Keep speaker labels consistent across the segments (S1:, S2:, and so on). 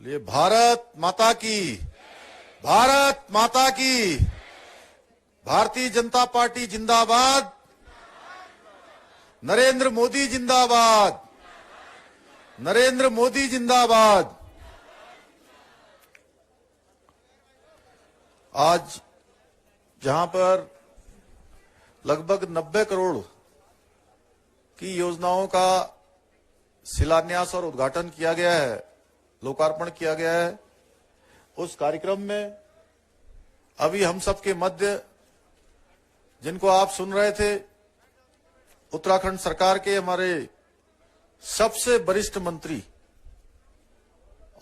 S1: बोलिए भारत माता की, भारत माता की। भारतीय जनता पार्टी जिंदाबाद, नरेंद्र मोदी जिंदाबाद, नरेंद्र मोदी जिंदाबाद। आज जहां पर लगभग 90 करोड़ की योजनाओं का शिलान्यास और उद्घाटन किया गया है, लोकार्पण किया गया है, उस कार्यक्रम में अभी हम सबके मध्य जिनको आप सुन रहे थे, उत्तराखंड सरकार के हमारे सबसे वरिष्ठ मंत्री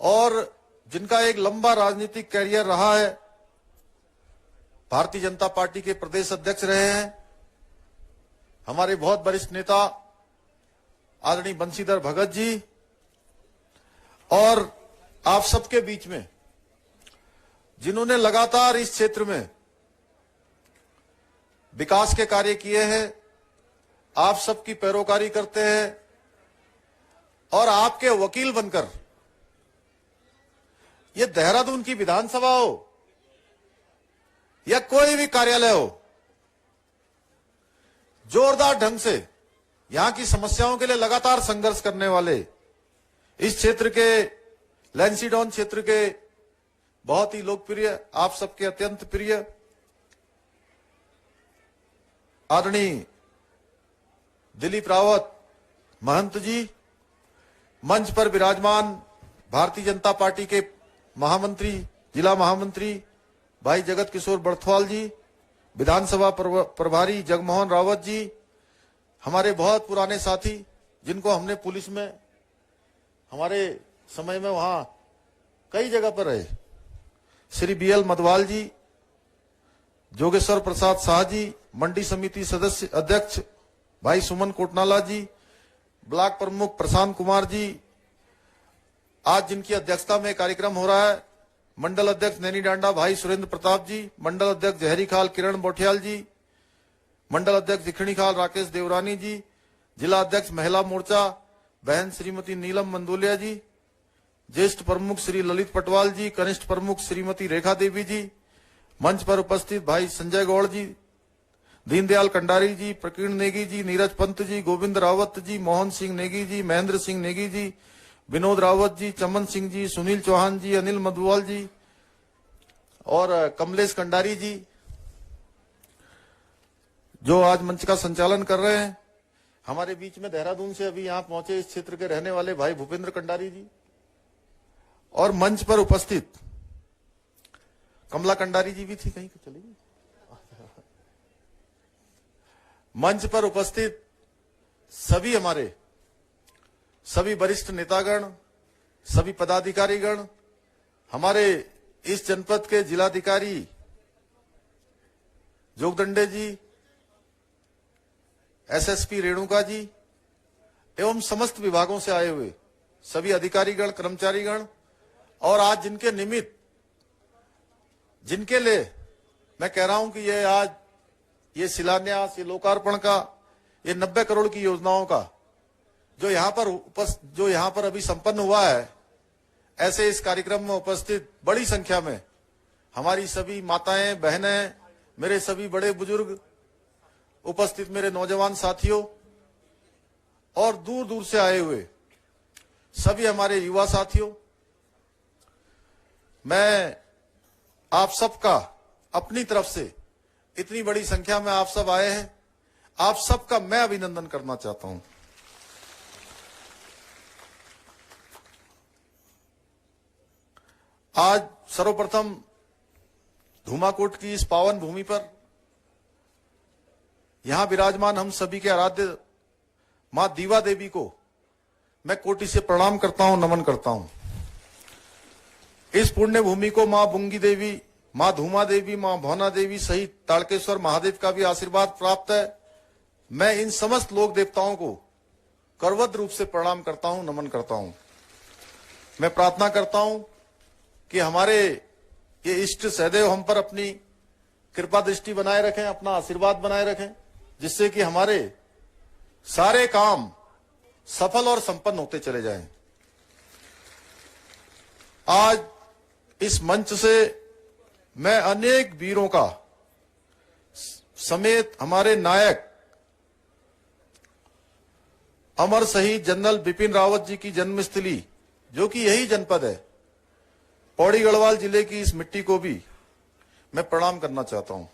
S1: और जिनका एक लंबा राजनीतिक कैरियर रहा है, भारतीय जनता पार्टी के प्रदेश अध्यक्ष रहे हैं, हमारे बहुत वरिष्ठ नेता आदरणीय बंशीधर भगत जी, और आप सबके बीच में जिन्होंने लगातार इस क्षेत्र में विकास के कार्य किए हैं, आप सबकी पैरोकारी करते हैं और आपके वकील बनकर ये देहरादून की विधानसभा हो या कोई भी कार्यालय हो, जोरदार ढंग से यहां की समस्याओं के लिए लगातार संघर्ष करने वाले इस क्षेत्र के लैंसीडॉन क्षेत्र के बहुत ही लोकप्रिय, आप सबके अत्यंत प्रिय आदरणीय दिलीप रावत महंत जी, मंच पर विराजमान भारतीय जनता पार्टी के महामंत्री, जिला महामंत्री भाई जगत किशोर बर्थवाल जी, विधानसभा प्रभारी जगमोहन रावत जी, हमारे बहुत पुराने साथी जिनको हमने पुलिस में हमारे समय में वहां कई जगह पर रहे, श्री बीएल मधवाल जी, जोगेश्वर प्रसाद शाह जी, मंडी समिति सदस्य अध्यक्ष भाई सुमन कोटनाला जी, ब्लॉक प्रमुख प्रशांत कुमार जी, आज जिनकी अध्यक्षता में कार्यक्रम हो रहा है, मंडल अध्यक्ष नैनी डांडा भाई सुरेंद्र प्रताप जी, मंडल अध्यक्ष जहरी खाल किरण बोठियाल जी, मंडल अध्यक्ष दिखणी खाल राकेश देवरानी जी, जिला अध्यक्ष महिला मोर्चा बहन श्रीमती नीलम मंदोलिया जी, ज्येष्ठ प्रमुख श्री ललित पटवाल जी, कनिष्ठ प्रमुख श्रीमती रेखा देवी जी, मंच पर उपस्थित भाई संजय गौड़ जी, दीनदयाल कंडारी जी, प्रकीर्ण नेगी जी, नीरज पंत जी, गोविंद रावत जी, मोहन सिंह नेगी जी, महेंद्र सिंह नेगी जी, विनोद रावत जी, चमन सिंह जी, सुनील चौहान जी, अनिल मधुवाल जी और कमलेश कंडारी जी जो आज मंच का संचालन कर रहे हैं। हमारे बीच में देहरादून से अभी यहां पहुंचे इस क्षेत्र के रहने वाले भाई भूपेंद्र कंडारी जी, और मंच पर उपस्थित कमला कंडारी जी भी थी, कहीं चली गई, मंच पर उपस्थित सभी हमारे सभी वरिष्ठ नेतागण, सभी पदाधिकारीगण, हमारे इस जनपद के जिलाधिकारी जोगदंडे जी, एसएसपी रेणुका जी एवं समस्त विभागों से आए हुए सभी अधिकारीगण, कर्मचारीगण, और आज जिनके निमित्त, जिनके लिए मैं कह रहा हूं कि ये आज ये शिलान्यास, ये लोकार्पण का, ये 90 करोड़ की योजनाओं का जो यहां पर अभी संपन्न हुआ है, ऐसे इस कार्यक्रम में उपस्थित बड़ी संख्या में हमारी सभी माताएं, बहनें, मेरे सभी बड़े बुजुर्ग, उपस्थित मेरे नौजवान साथियों और दूर दूर से आए हुए सभी हमारे युवा साथियों, मैं आप सबका अपनी तरफ से, इतनी बड़ी संख्या में आप सब आए हैं, आप सबका मैं अभिनंदन करना चाहता हूं। आज सर्वप्रथम धूमाकोट की इस पावन भूमि पर यहां विराजमान हम सभी के आराध्य मां दीवा देवी को मैं कोटि से प्रणाम करता हूं, नमन करता हूं। इस पुण्य भूमि को मां बुंगी देवी, मां धूमा देवी, मां भौना देवी सहित ताड़केश्वर महादेव का भी आशीर्वाद प्राप्त है। मैं इन समस्त लोक देवताओं को करवत रूप से प्रणाम करता हूं, नमन करता हूं। मैं प्रार्थना करता हूं कि हमारे ये इष्ट सदैव हम पर अपनी कृपा दृष्टि बनाए रखें, अपना आशीर्वाद बनाए रखें, जिससे कि हमारे सारे काम सफल और संपन्न होते चले जाएं। आज इस मंच से मैं अनेक वीरों का समेत हमारे नायक अमर शहीद जनरल बिपिन रावत जी की जन्मस्थली, जो कि यही जनपद है, पौड़ी गढ़वाल जिले की इस मिट्टी को भी मैं प्रणाम करना चाहता हूं।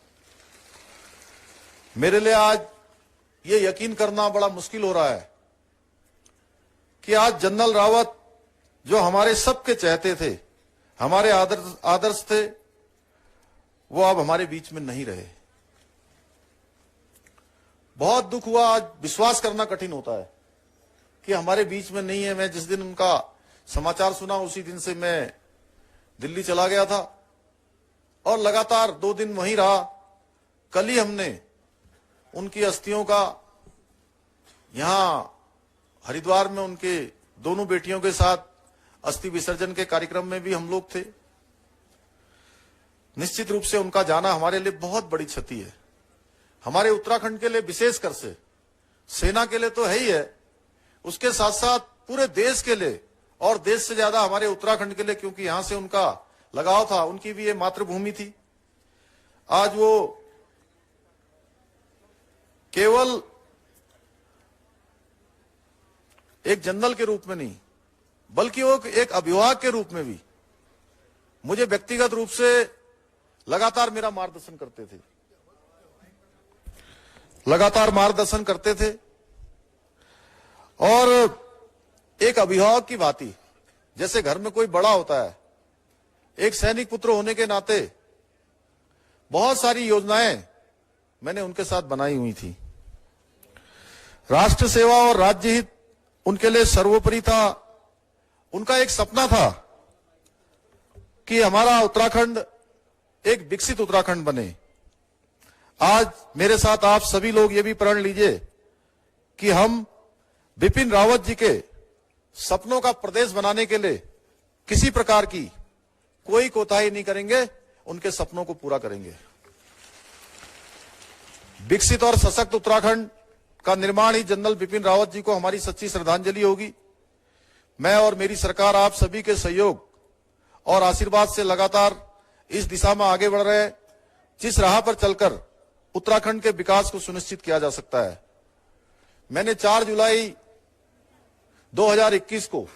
S1: मेरे लिए आज ये यकीन करना बड़ा मुश्किल हो रहा है कि आज जनरल रावत, जो हमारे सबके चहेते थे, हमारे आदर्श थे, वो अब हमारे बीच में नहीं रहे। बहुत दुख हुआ, आज विश्वास करना कठिन होता है कि हमारे बीच में नहीं है। मैं जिस दिन उनका समाचार सुना उसी दिन से मैं दिल्ली चला गया था और लगातार 2 दिन वहीं रहा। कल ही हमने उनकी अस्थियों का यहां हरिद्वार में उनके दोनों बेटियों के साथ अस्थि विसर्जन के कार्यक्रम में भी हम लोग थे। निश्चित रूप से उनका जाना हमारे लिए बहुत बड़ी क्षति है, हमारे उत्तराखंड के लिए विशेषकर से, सेना के लिए तो है ही है, उसके साथ साथ पूरे देश के लिए और देश से ज्यादा हमारे उत्तराखंड के लिए, क्योंकि यहां से उनका लगाव था, उनकी भी ये मातृभूमि थी। आज वो केवल एक जनरल के रूप में नहीं, बल्कि वो एक अभिभावक के रूप में भी मुझे व्यक्तिगत रूप से लगातार मेरा मार्गदर्शन करते थे, लगातार मार्गदर्शन करते थे। और एक अभिभावक की भांति, जैसे घर में कोई बड़ा होता है, एक सैनिक पुत्र होने के नाते बहुत सारी योजनाएं मैंने उनके साथ बनाई हुई थी। राष्ट्र सेवा और राज्य हित उनके लिए सर्वोपरि था। उनका एक सपना था कि हमारा उत्तराखंड एक विकसित उत्तराखंड बने। आज मेरे साथ आप सभी लोग ये भी प्रण लीजिए कि हम बिपिन रावत जी के सपनों का प्रदेश बनाने के लिए किसी प्रकार की कोई कोताही नहीं करेंगे, उनके सपनों को पूरा करेंगे। विकसित और सशक्त उत्तराखंड का निर्माण ही जनरल बिपिन रावत जी को हमारी सच्ची श्रद्धांजलि होगी। मैं और मेरी सरकार आप सभी के सहयोग और आशीर्वाद से लगातार इस दिशा में आगे बढ़ रहे हैं, जिस राह पर चलकर उत्तराखंड के विकास को सुनिश्चित किया जा सकता है। मैंने 4 जुलाई 2021 को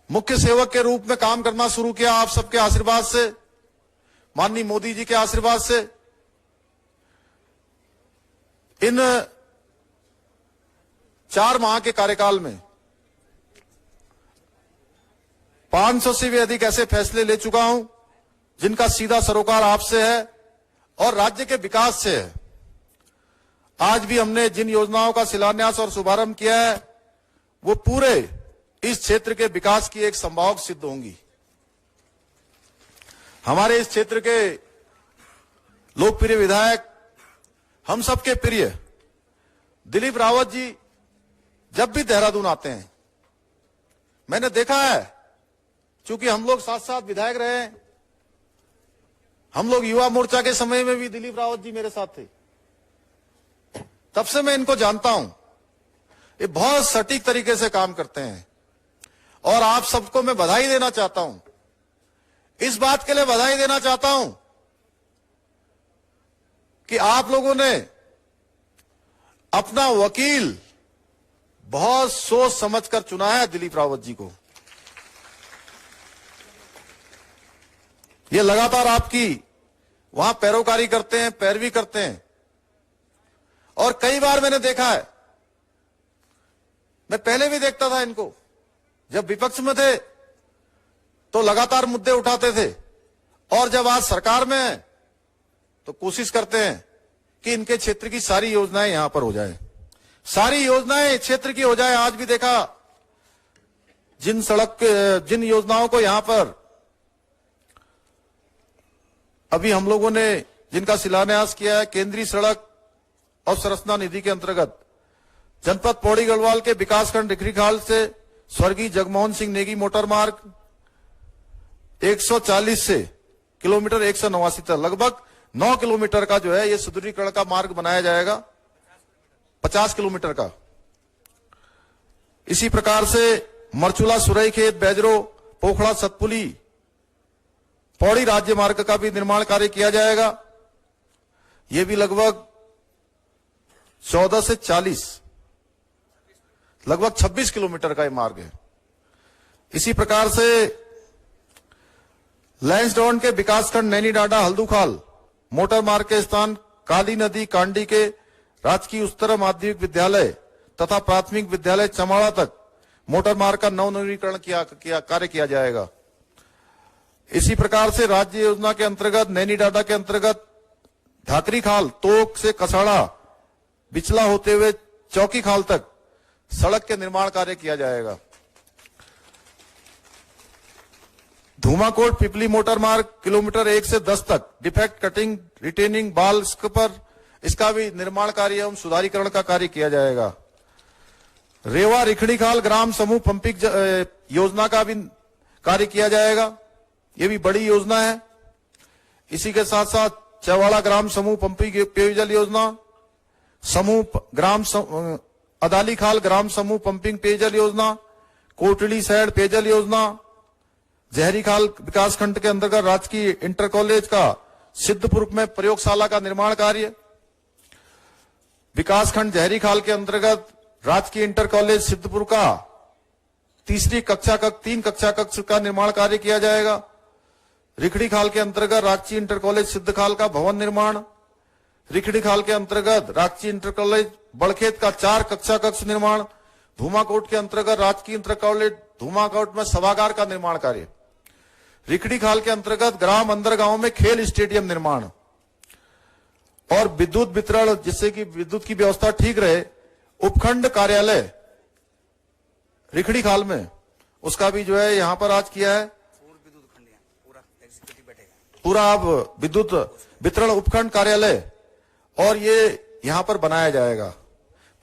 S1: मुख्य सेवक के रूप में काम करना शुरू किया, आप सबके आशीर्वाद से, माननीय मोदी जी के आशीर्वाद से। इन 4 माह के कार्यकाल में 500 से भी अधिक ऐसे फैसले ले चुका हूं जिनका सीधा सरोकार आपसे है और राज्य के विकास से है। आज भी हमने जिन योजनाओं का शिलान्यास और शुभारंभ किया है, वो पूरे इस क्षेत्र के विकास की एक संभावक सिद्ध होंगी। हमारे इस क्षेत्र के लोकप्रिय विधायक, हम सबके प्रिय दिलीप रावत जी जब भी देहरादून आते हैं, मैंने देखा है, चूंकि हम लोग साथ साथ विधायक रहे हैं, हम लोग युवा मोर्चा के समय में भी दिलीप रावत जी मेरे साथ थे, तब से मैं इनको जानता हूं। ये बहुत सटीक तरीके से काम करते हैं और आप सबको मैं बधाई देना चाहता हूं। इस बात के लिए बधाई देना चाहता हूं कि आप लोगों ने अपना वकील बहुत सोच समझकर चुना है दिलीप रावत जी को। ये लगातार आपकी वहां पैरोकारी करते हैं, पैरवी करते हैं। और कई बार मैंने देखा है, मैं पहले भी देखता था इनको, जब विपक्ष में थे तो लगातार मुद्दे उठाते थे, और जब आज सरकार में है तो कोशिश करते हैं कि इनके क्षेत्र की सारी योजनाएं यहां पर हो जाए, सारी योजनाएं क्षेत्र की हो जाए। आज भी देखा, जिन योजनाओं को यहां पर अभी हम लोगों ने जिनका शिलान्यास किया है, केंद्रीय सड़क और संरचना निधि के अंतर्गत जनपद पौड़ी गढ़वाल के विकासखंड रिखरीखाल से स्वर्गीय जगमोहन सिंह नेगी मोटर मार्ग 140 से किलोमीटर 189 तक, लगभग 9 किलोमीटर का जो है ये सुदृढ़ीकरण का मार्ग बनाया जाएगा, 50 किलोमीटर का। इसी प्रकार से मरचुला सुरई खेत बैजरो पोखड़ा सतपुली पौड़ी राज्य मार्ग का भी निर्माण कार्य किया जाएगा। ये भी लगभग 14 से 40 लगभग 26 किलोमीटर का ये मार्ग है। इसी प्रकार से लैंसडाउन के विकासखंड नैनी डांडा हल्दूखाल मोटर मार्ग के स्थान काली नदी कांडी के राजकीय उच्चतर माध्यमिक विद्यालय तथा प्राथमिक विद्यालय चमाड़ा तक मोटर मार्ग का नवनीकरण कार्य किया जाएगा। इसी प्रकार से राज्य योजना के अंतर्गत नैनी डांडा के अंतर्गत ढाकरी खाल तोक से कसाड़ा बिचला होते हुए चौकी खाल तक सड़क के निर्माण कार्य किया जाएगा। धूमाकोट पिपली मोटर मार्ग किलोमीटर 1 से 10 तक डिफेक्ट कटिंग रिटेनिंग बाल स्कपर इसका भी निर्माण कार्य एवं सुधारीकरण का कार्य किया जाएगा। रेवा रिखड़ी खाल ग्राम समूह पंपिंग योजना का भी कार्य किया जाएगा। ये भी बड़ी योजना है। इसी के साथ साथ चौवाड़ा ग्राम समूह पंपिंग पेयजल योजना, समूह ग्राम अदाली खाल ग्राम समूह पंपिंग पेयजल योजना, कोटड़ी सैड पेयजल योजना, जहरी खाल विकासखंड के अंतर्गत राजकीय इंटर कॉलेज का सिद्धपुर में प्रयोगशाला का निर्माण कार्य, विकासखंड जहरी खाल के अंतर्गत राजकीय इंटर कॉलेज सिद्धपुर का 3 कक्षा कक्ष का निर्माण कार्य किया जाएगा। रिखड़ी खाल के अंतर्गत राजकीय इंटर कॉलेज सिद्ध खाल का भवन निर्माण, रिखड़ी खाल के अंतर्गत राजकीय इंटर कॉलेज बड़खेत का 4 कक्षा कक्ष निर्माण, धूमाकोट के अंतर्गत राजकीय इंटर कॉलेज धूमाकोट में सभागार का निर्माण कार्य, रिखड़ी खाल के अंतर्गत ग्राम अंदर गांव में खेल स्टेडियम निर्माण और विद्युत वितरण जिससे कि विद्युत की व्यवस्था ठीक रहे उपखंड कार्यालय रिखड़ी खाल में उसका भी जो है यहां पर आज किया है। पूरा अब विद्युत वितरण उपखंड कार्यालय और ये यहां पर बनाया जाएगा।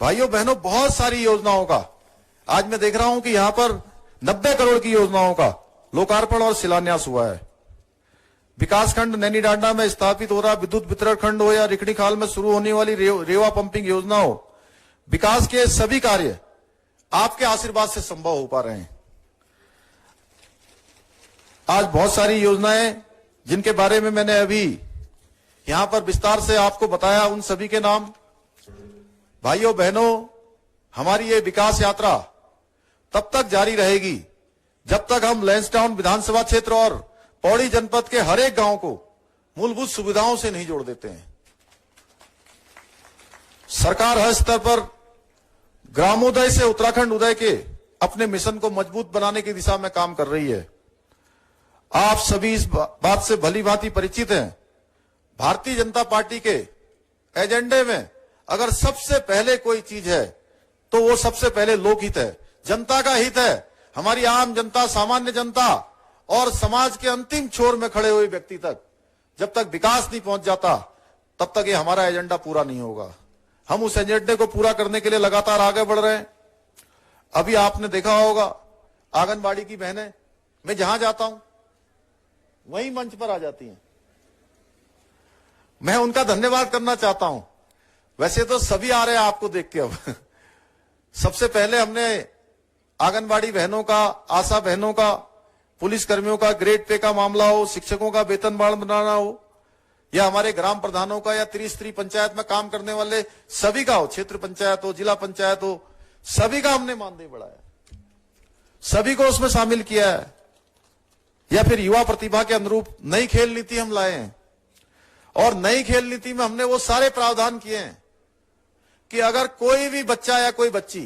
S1: भाइयों बहनों बहुत सारी योजनाओं का आज मैं देख रहा हूं कि यहां पर 90 करोड़ की योजनाओं का लोकार्पण और शिलान्यास हुआ है। विकासखंड नैनी डांडा में स्थापित हो रहा विद्युत वितरण खंड हो या रिखड़ी खाल में शुरू होने वाली रेवा पंपिंग योजना हो, विकास के सभी कार्य आपके आशीर्वाद से संभव हो पा रहे हैं। आज बहुत सारी योजनाएं जिनके बारे में मैंने अभी यहां पर विस्तार से आपको बताया, उन सभी के नाम। भाइयों बहनों, हमारी ये विकास यात्रा तब तक जारी रहेगी जब तक हम लैंसडाउन विधानसभा क्षेत्र और पौड़ी जनपद के हर एक गांव को मूलभूत सुविधाओं से नहीं जोड़ देते हैं। सरकार हर स्तर पर ग्रामोदय से उत्तराखंड उदय के अपने मिशन को मजबूत बनाने की दिशा में काम कर रही है। आप सभी इस बात से भली भांति परिचित हैं। भारतीय जनता पार्टी के एजेंडे में अगर सबसे पहले कोई चीज है तो वो सबसे पहले लोकहित है, जनता का हित है। हमारी आम जनता, सामान्य जनता और समाज के अंतिम छोर में खड़े हुए व्यक्ति तक जब तक विकास नहीं पहुंच जाता तब तक ये हमारा एजेंडा पूरा नहीं होगा। हम उस एजेंडे को पूरा करने के लिए लगातार आगे बढ़ रहे हैं। अभी आपने देखा होगा आंगनबाड़ी की बहनें, मैं जहां जाता हूं वहीं मंच पर आ जाती हैं। मैं उनका धन्यवाद करना चाहता हूं। वैसे तो सभी आ रहे हैं आपको देख के। अब सबसे पहले हमने आंगनबाड़ी बहनों का, आशा बहनों का, पुलिस कर्मियों का ग्रेड पे का मामला हो, शिक्षकों का वेतन बढ़ाना हो, या हमारे ग्राम प्रधानों का या त्रिस्तरीय पंचायत में काम करने वाले सभी का हो, क्षेत्र पंचायत हो, जिला पंचायत हो, सभी का हमने मानदेय बढ़ाया, सभी को उसमें शामिल किया है। या फिर युवा प्रतिभा के अनुरूप नई खेल नीति हम लाए हैं और नई खेल नीति में हमने वो सारे प्रावधान किए हैं कि अगर कोई भी बच्चा या कोई बच्ची,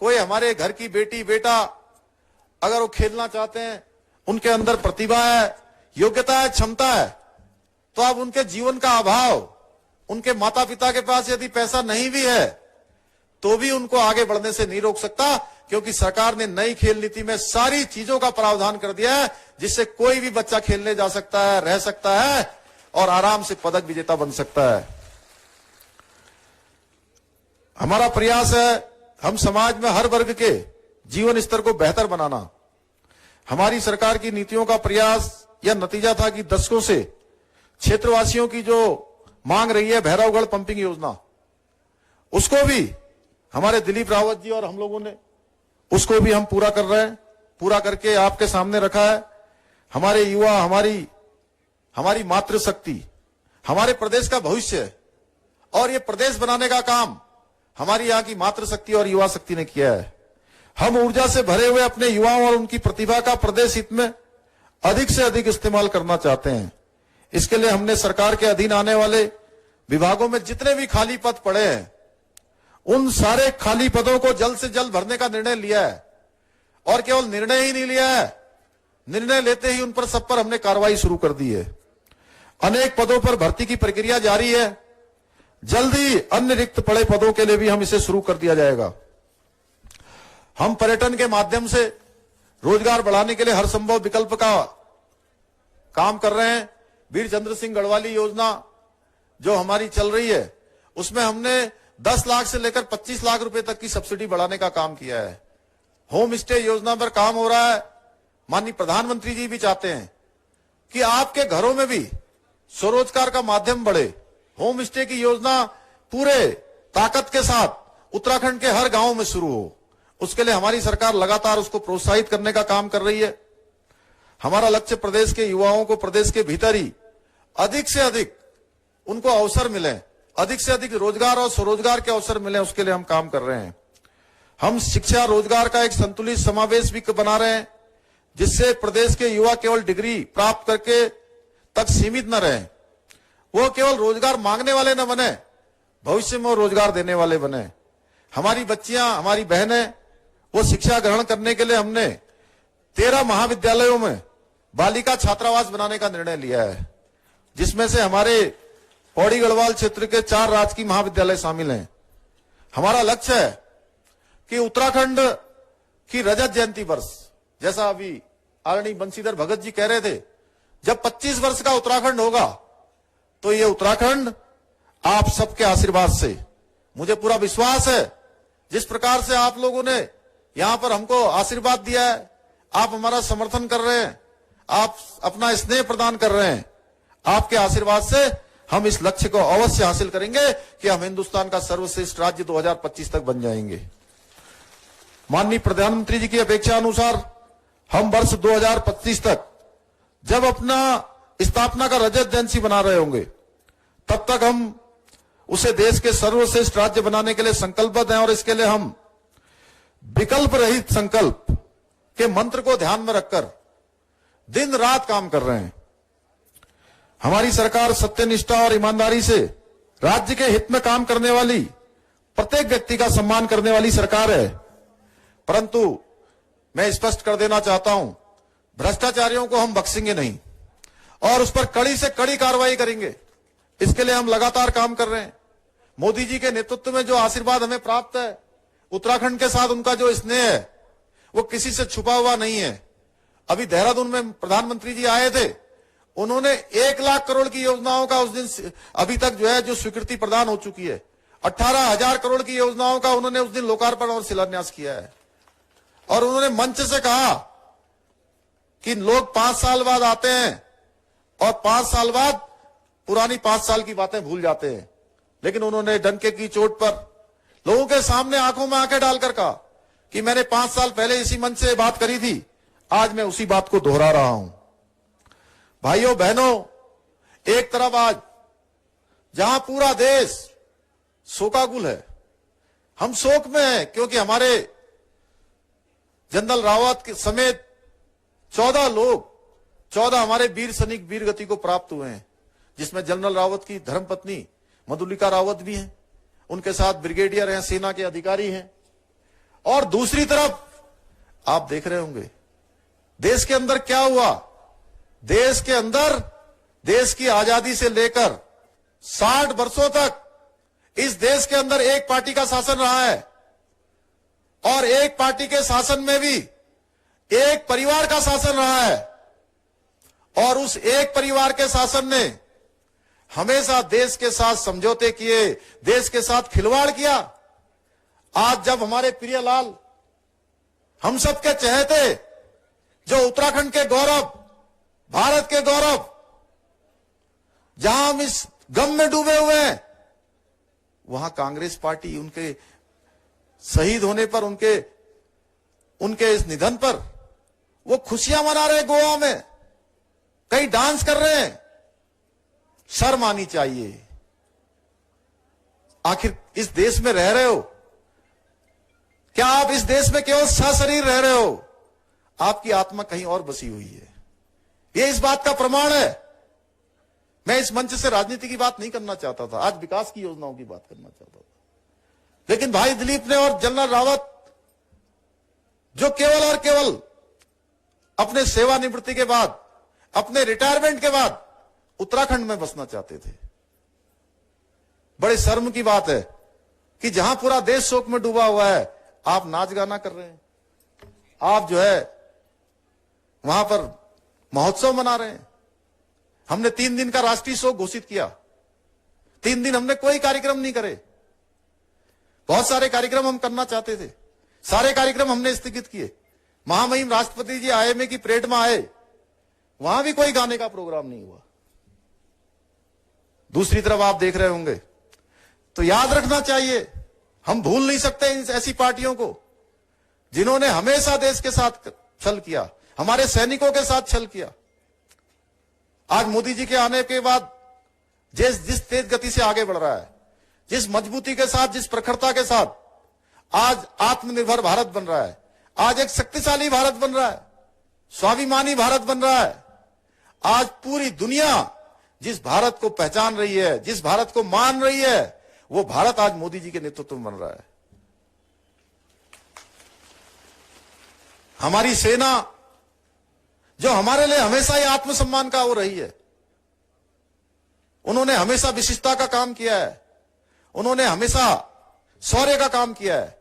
S1: कोई हमारे घर की बेटी बेटा अगर वो खेलना चाहते हैं, उनके अंदर प्रतिभा है, योग्यता है, क्षमता है, तो अब उनके जीवन का अभाव, उनके माता पिता के पास यदि पैसा नहीं भी है तो भी उनको आगे बढ़ने से नहीं रोक सकता, क्योंकि सरकार ने नई खेल नीति में सारी चीजों का प्रावधान कर दिया है जिससे कोई भी बच्चा खेलने जा सकता है, रह सकता है और आराम से पदक विजेता बन सकता है। हमारा प्रयास है हम समाज में हर वर्ग के जीवन स्तर को बेहतर बनाना। हमारी सरकार की नीतियों का प्रयास या नतीजा था कि दशकों से क्षेत्रवासियों की जो मांग रही है भैरवगढ़ पंपिंग योजना, उसको भी हमारे दिलीप रावत जी और हम लोगों ने उसको भी हम पूरा कर रहे हैं। पूरा करके आपके सामने रखा है। हमारे युवा हमारी मातृशक्ति, हमारे प्रदेश का भविष्य है और ये प्रदेश बनाने का काम हमारी यहाँ की मातृशक्ति और युवा शक्ति ने किया है। हम ऊर्जा से भरे हुए अपने युवाओं और उनकी प्रतिभा का प्रदेश हित में अधिक से अधिक इस्तेमाल करना चाहते हैं। इसके लिए हमने सरकार के अधीन आने वाले विभागों में जितने भी खाली पद पड़े हैं, उन सारे खाली पदों को जल्द से जल्द भरने का निर्णय लिया है। और केवल निर्णय ही नहीं लिया है, निर्णय लेते ही उन पर सब पर हमने कार्रवाई शुरू कर दी है। अनेक पदों पर भर्ती की प्रक्रिया जारी है। जल्दी अन्य रिक्त पड़े पदों के लिए भी हम इसे शुरू कर दिया जाएगा। हम पर्यटन के माध्यम से रोजगार बढ़ाने के लिए हर संभव विकल्प का काम कर रहे हैं। वीर चंद्र सिंह गढ़वाली योजना जो हमारी चल रही है, उसमें हमने 10 लाख से लेकर 25 लाख रुपए तक की सब्सिडी बढ़ाने का काम किया है। होम स्टे योजना पर काम हो रहा है। माननीय प्रधानमंत्री जी भी चाहते हैं कि आपके घरों में भी स्वरोजगार का माध्यम बढ़े। होम स्टे की योजना पूरे ताकत के साथ उत्तराखंड के हर गांव में शुरू हो, उसके लिए हमारी सरकार लगातार उसको प्रोत्साहित करने का काम कर रही है। हमारा लक्ष्य प्रदेश के युवाओं को प्रदेश के भीतर ही अधिक से अधिक उनको अवसर मिले, अधिक से अधिक रोजगार और स्वरोजगार के अवसर मिले, उसके लिए हम काम कर रहे हैं। हम शिक्षा रोजगार का एक संतुलित समावेश भी बना रहे हैं, जिससे प्रदेश के युवा केवल डिग्री प्राप्त करके तक सीमित न रहे, वो केवल रोजगार मांगने वाले न बने, भविष्य में वो रोजगार देने वाले बने। हमारी बच्चियां, हमारी बहनें वो शिक्षा ग्रहण करने के लिए हमने 13 महाविद्यालयों में बालिका छात्रावास बनाने का निर्णय लिया है, जिसमें से हमारे पौड़ी गढ़वाल क्षेत्र के 4 राजकीय महाविद्यालय शामिल हैं। हमारा लक्ष्य है कि उत्तराखंड की रजत जयंती वर्ष, जैसा अभी आदरणीय बंशीधर भगत जी कह रहे थे, जब 25 वर्ष का उत्तराखंड होगा तो ये उत्तराखंड आप सबके आशीर्वाद से, मुझे पूरा विश्वास है, जिस प्रकार से आप लोगों ने यहां पर हमको आशीर्वाद दिया है, आप हमारा समर्थन कर रहे हैं, आप अपना स्नेह प्रदान कर रहे हैं, आपके आशीर्वाद से हम इस लक्ष्य को अवश्य हासिल करेंगे कि हम हिंदुस्तान का सर्वश्रेष्ठ राज्य 2025 तक बन जाएंगे। माननीय प्रधानमंत्री जी की अपेक्षा अनुसार हम वर्ष 2025 तक जब अपना स्थापना का रजत जयंती बना रहे होंगे, तब तक हम उसे देश के सर्वश्रेष्ठ राज्य बनाने के लिए संकल्पबद्ध हैं और इसके लिए हम विकल्प रहित संकल्प के मंत्र को ध्यान में रखकर दिन रात काम कर रहे हैं। हमारी सरकार सत्यनिष्ठा और ईमानदारी से राज्य के हित में काम करने वाली, प्रत्येक व्यक्ति का सम्मान करने वाली सरकार है। परंतु मैं स्पष्ट कर देना चाहता हूं, भ्रष्टाचारियों को हम बख्शेंगे नहीं और उस पर कड़ी से कड़ी कार्रवाई करेंगे। इसके लिए हम लगातार काम कर रहे हैं। मोदी जी के नेतृत्व में जो आशीर्वाद हमें प्राप्त है, उत्तराखंड के साथ उनका जो स्नेह है, वो किसी से छुपा हुआ नहीं है। अभी देहरादून में प्रधानमंत्री जी आए थे, उन्होंने 1 लाख करोड़ की योजनाओं का उस दिन अभी तक जो है जो स्वीकृति प्रदान हो चुकी है, 18,000 करोड़ की योजनाओं का उन्होंने उस दिन लोकार्पण और शिलान्यास किया है। और उन्होंने मंच से कहा कि लोग 5 साल बाद आते हैं और 5 साल बाद पुरानी 5 साल की बातें भूल जाते हैं, लेकिन उन्होंने डंके की चोट पर लोगों के सामने आंखों में आंखें डालकर कहा कि मैंने 5 साल पहले इसी मंच से बात करी थी, आज मैं उसी बात को दोहरा रहा हूं। भाइयों बहनों, एक तरफ आज जहां पूरा देश शोकाकुल है, हम शोक में हैं क्योंकि हमारे जनरल रावत के समेत 14 हमारे वीर सैनिक वीर गति को प्राप्त हुए हैं, जिसमें जनरल रावत की धर्मपत्नी मधुलिका रावत भी हैं, उनके साथ ब्रिगेडियर हैं, सेना के अधिकारी हैं। और दूसरी तरफ आप देख रहे होंगे देश के अंदर क्या हुआ। देश के अंदर देश की आजादी से लेकर 60 वर्षों तक इस देश के अंदर एक पार्टी का शासन रहा है और एक पार्टी के शासन में भी एक परिवार का शासन रहा है और उस एक परिवार के शासन ने हमेशा देश के साथ समझौते किए, देश के साथ खिलवाड़ किया। आज जब हमारे प्रिय लाल, हम सबके चहेते, जो उत्तराखंड के गौरव, भारत के गौरव, जहां हम इस गम में डूबे हुए हैं, वहां कांग्रेस पार्टी उनके शहीद होने पर, उनके इस निधन पर वो खुशियां मना रहे गोवा में, कहीं डांस कर रहे हैं। शर्म आनी चाहिए। आखिर इस देश में रह रहे हो, क्या आप इस देश में केवल सशरीर रह रहे हो? आपकी आत्मा कहीं और बसी हुई है। यह इस बात का प्रमाण है। मैं इस मंच से राजनीति की बात नहीं करना चाहता था, आज विकास की योजनाओं की बात करना चाहता था। लेकिन भाई दिलीप ने और जनरल रावत, जो केवल और केवल अपने सेवानिवृत्ति के बाद, अपने रिटायरमेंट के बाद उत्तराखंड में बसना चाहते थे। बड़े शर्म की बात है कि जहां पूरा देश शोक में डूबा हुआ है, आप नाच गाना कर रहे हैं। आप जो है वहां पर महोत्सव मना रहे हैं। हमने 3 दिन का राष्ट्रीय शोक घोषित किया। 3 दिन हमने कोई कार्यक्रम नहीं करे। बहुत सारे कार्यक्रम हम करना चाहते थे, सारे कार्यक्रम हमने स्थगित किए। महामहिम राष्ट्रपति जी आईएमए की परेड में आए, वहां भी कोई गाने का प्रोग्राम नहीं हुआ। दूसरी तरफ आप देख रहे होंगे, तो याद रखना चाहिए, हम भूल नहीं सकते ऐसी पार्टियों को जिन्होंने हमेशा देश के साथ छल किया, हमारे सैनिकों के साथ छल किया। आज मोदी जी के आने के बाद जिस तेज गति से आगे बढ़ रहा है, जिस मजबूती के साथ, जिस प्रखरता के साथ आज आत्मनिर्भर भारत बन रहा है, आज एक शक्तिशाली भारत बन रहा है, स्वाभिमानी भारत बन रहा है। आज पूरी दुनिया जिस भारत को पहचान रही है, जिस भारत को मान रही है, वो भारत आज मोदी जी के नेतृत्व में बन रहा है। हमारी सेना जो हमारे लिए हमेशा ही आत्मसम्मान का वो रही है, उन्होंने हमेशा विशिष्टता का काम किया है, उन्होंने हमेशा शौर्य का काम किया है।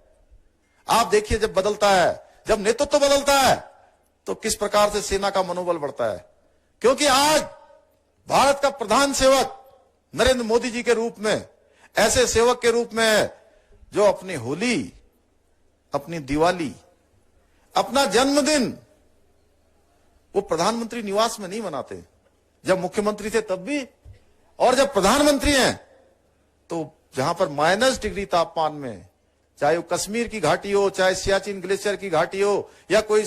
S1: आप देखिए, जब बदलता है, जब नेतृत्व बदलता है, तो किस प्रकार से सेना का मनोबल बढ़ता है। क्योंकि आज भारत का प्रधान सेवक नरेंद्र मोदी जी के रूप में, ऐसे सेवक के रूप में है जो अपनी होली, अपनी दिवाली, अपना जन्मदिन वो प्रधानमंत्री निवास में नहीं मनाते। जब मुख्यमंत्री थे तब भी, और जब प्रधानमंत्री हैं तो जहां पर -डिग्री तापमान में, चाहे वो कश्मीर की घाटी हो, चाहे सियाचिन ग्लेशियर की घाटी हो, या कोई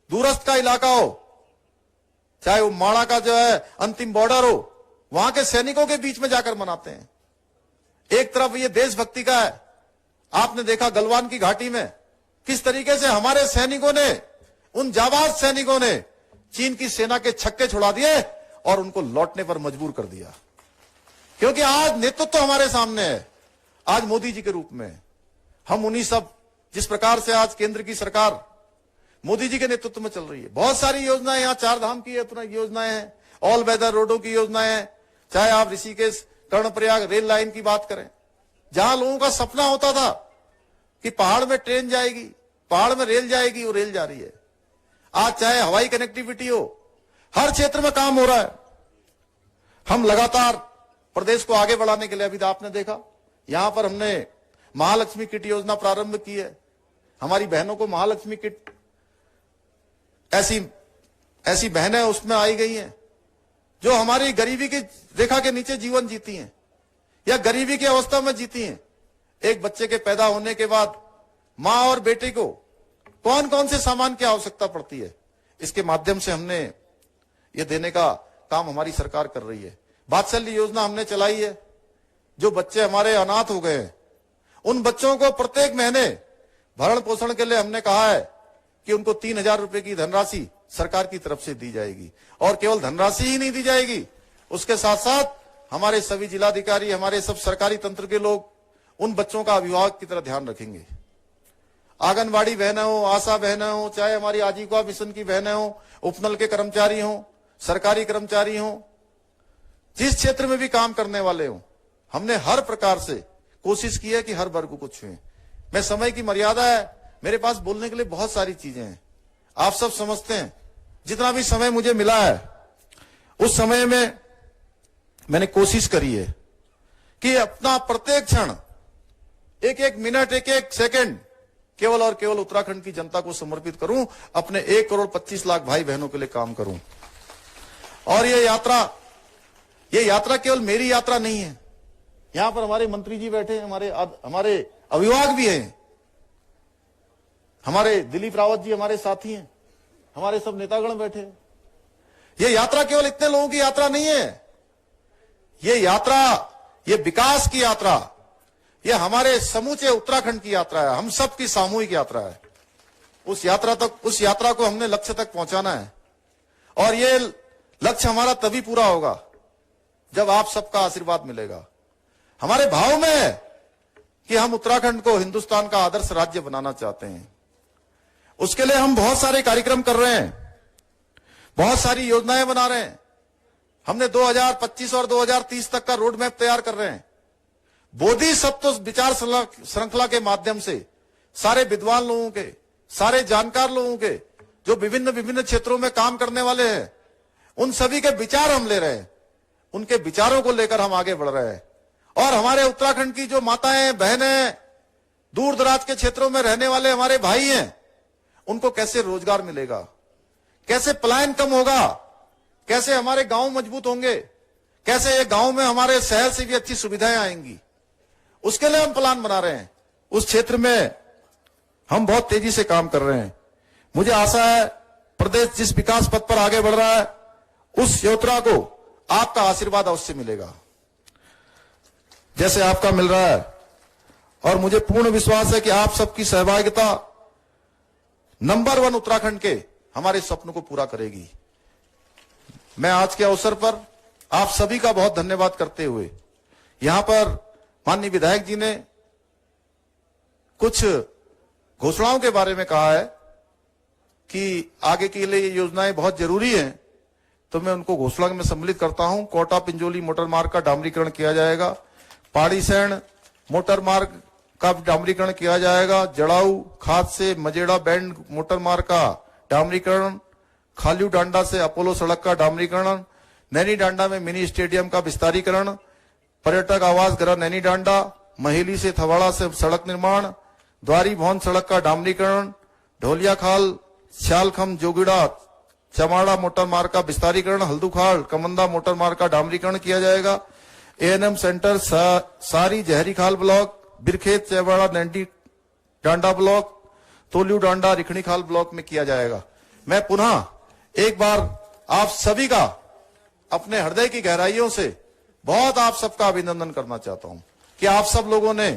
S1: दूरस्थ का इलाका हो, चाहे वो माणा का जो है अंतिम बॉर्डर हो, वहां के सैनिकों के बीच में जाकर मनाते हैं। एक तरफ ये देशभक्ति का है। आपने देखा गलवान की घाटी में किस तरीके से हमारे सैनिकों ने, उन जाबाज सैनिकों ने चीन की सेना के छक्के छुड़ा दिए और उनको लौटने पर मजबूर कर दिया। क्योंकि आज नेतृत्व तो हमारे सामने है, आज मोदी जी के रूप में। हम उन्हीं सब, जिस प्रकार से आज केंद्र की सरकार मोदी जी के नेतृत्व में चल रही है, बहुत सारी योजनाएं, यहाँ 4 धाम की योजनाएं हैं, ऑल वेदर रोडों की योजनाएं हैं, चाहे आप ऋषिकेश कर्णप्रयाग रेल लाइन की बात करें, जहां लोगों का सपना होता था कि पहाड़ में ट्रेन जाएगी, पहाड़ में रेल जाएगी, वो रेल जा रही है। आज चाहे हवाई कनेक्टिविटी हो, हर क्षेत्र में काम हो रहा है। हम लगातार प्रदेश को आगे बढ़ाने के लिए, अभी आपने देखा यहां पर हमने महालक्ष्मी किट योजना प्रारंभ की है। हमारी बहनों को महालक्ष्मी किट, ऐसी बहनें उसमें आई गई हैं जो हमारी गरीबी की रेखा के नीचे जीवन जीती हैं या गरीबी की अवस्था में जीती हैं। एक बच्चे के पैदा होने के बाद मां और बेटे को कौन कौन से सामान की आवश्यकता पड़ती है, इसके माध्यम से हमने ये देने का काम हमारी सरकार कर रही है। वात्सल्य योजना हमने चलाई है। जो बच्चे हमारे अनाथ हो गए हैं, उन बच्चों को प्रत्येक महीने भरण पोषण के लिए हमने कहा है कि उनको 3,000 रुपए की धनराशि सरकार की तरफ से दी जाएगी। और केवल धनराशि ही नहीं दी जाएगी, उसके साथ साथ हमारे सभी जिलाधिकारी, हमारे सब सरकारी तंत्र के लोग उन बच्चों का अभिभावक की तरह ध्यान रखेंगे। आंगनबाड़ी बहनें हो, आशा बहनें हो, चाहे हमारी आजीविका मिशन की बहनें हो, उपनल के कर्मचारी हो, सरकारी कर्मचारी हो, जिस क्षेत्र में भी काम करने वाले हो, हमने हर प्रकार से कोशिश की है कि हर वर्ग को छुएं। मैं, समय की मर्यादा है, मेरे पास बोलने के लिए बहुत सारी चीजें हैं, आप सब समझते हैं। जितना भी समय मुझे मिला है, उस समय में मैंने कोशिश करी है कि अपना प्रत्येक क्षण, एक एक मिनट, एक एक सेकंड केवल और केवल उत्तराखंड की जनता को समर्पित करूं, अपने 1 करोड़ 25 लाख भाई बहनों के लिए काम करूं। और ये यात्रा केवल मेरी यात्रा नहीं है। यहां पर हमारे मंत्री जी बैठे हैं, हमारे अभिभावक भी हैं, हमारे दिलीप रावत जी हमारे साथी हैं। हमारे सब नेतागण बैठे। ये यात्रा केवल इतने लोगों की यात्रा नहीं है, ये यात्रा, ये विकास की यात्रा, ये हमारे समूचे उत्तराखंड की यात्रा है, हम सब की सामूहिक यात्रा है। उस यात्रा को हमने लक्ष्य तक पहुंचाना है, और ये लक्ष्य हमारा तभी पूरा होगा जब आप सबका आशीर्वाद मिलेगा। हमारे भाव में है कि हम उत्तराखंड को हिंदुस्तान का आदर्श राज्य बनाना चाहते हैं। उसके लिए हम बहुत सारे कार्यक्रम कर रहे हैं, बहुत सारी योजनाएं बना रहे हैं। हमने 2025 और 2030 तक का रोड मैप तैयार कर रहे हैं। बोधिसत्व विचार श्रृंखला के माध्यम से सारे विद्वान लोगों के, सारे जानकार लोगों के, जो विभिन्न विभिन्न क्षेत्रों में काम करने वाले हैं, उन सभी के विचार हम ले रहे हैं। उनके विचारों को लेकर हम आगे बढ़ रहे हैं। और हमारे उत्तराखंड की जो माताएं, बहनें, दूर दराज के क्षेत्रों में रहने वाले हमारे भाई हैं, उनको कैसे रोजगार मिलेगा, कैसे पलायन कम होगा, कैसे हमारे गांव मजबूत होंगे, कैसे ये गांव में हमारे शहर से भी अच्छी सुविधाएं आएंगी, उसके लिए हम प्लान बना रहे हैं। उस क्षेत्र में हम बहुत तेजी से काम कर रहे हैं। मुझे आशा है प्रदेश जिस विकास पथ पर आगे बढ़ रहा है, उस यात्रा को आपका आशीर्वाद अवश्य मिलेगा, जैसे आपका मिल रहा है। और मुझे पूर्ण विश्वास है कि आप सबकी सहभागिता नंबर 1 उत्तराखंड के हमारे सपनों को पूरा करेगी। मैं आज के अवसर पर आप सभी का बहुत धन्यवाद करते हुए, यहां पर माननीय विधायक जी ने कुछ घोषणाओं के बारे में कहा है कि आगे के लिए ये योजनाएं बहुत जरूरी हैं, तो मैं उनको घोषणा में सम्मिलित करता हूं। कोटा पिंजोली मोटर मार्ग का डामरीकरण किया जाएगा, पाड़ी सैण मोटर मार्ग का डामरीकरण किया जाएगा, जड़ाऊ खाद से मजेड़ा बैंड मोटर मार्ग का डामरीकरण, खालियू डांडा से अपोलो सड़क का डामरीकरण, नैनी डांडा में मिनी स्टेडियम का विस्तारीकरण, पर्यटक आवास गृह नैनी डांडा, महेली से थवाड़ा से सड़क निर्माण, द्वारी भवन सड़क का डामरीकरण, ढोलिया खाल श्यालखम जोगिड़ा चमाड़ा मोटर मार्ग का विस्तारीकरण, हल्दूखाल कमंदा मोटर मार्ग का डामरीकरण किया जाएगा। एएनएम सेंटर सारी जहरी खाल ब्लॉक, बिरखेत चेवाड़ा नैनी डांडा ब्लॉक, तोलियू डांडा रिखणी खाल ब्लॉक में किया जाएगा। मैं पुनः एक बार आप सभी का अपने हृदय की गहराइयों से बहुत आप सबका अभिनंदन करना चाहता हूं कि आप सब लोगों ने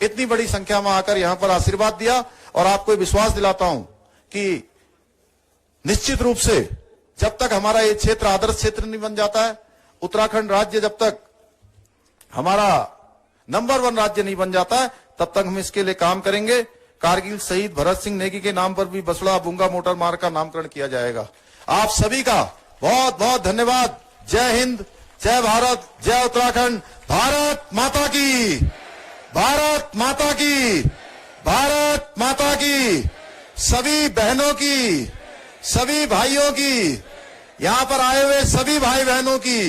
S1: इतनी बड़ी संख्या में आकर यहां पर आशीर्वाद दिया, और आपको विश्वास दिलाता हूं कि निश्चित रूप से जब तक हमारा ये क्षेत्र आदर्श क्षेत्र नहीं बन जाता है, उत्तराखंड राज्य जब तक हमारा नंबर 1 राज्य नहीं बन जाता है, तब तक हम इसके लिए काम करेंगे। कारगिल शहीद भरत सिंह नेगी के नाम पर भी बसड़ा बुंगा मोटर मार्ग का नामकरण किया जाएगा। आप सभी का बहुत बहुत धन्यवाद। जय हिंद, जय भारत, जय उत्तराखंड। भारत माता की, भारत माता की, भारत माता की। सभी बहनों की, सभी भाइयों की, यहां पर आए हुए सभी भाई बहनों की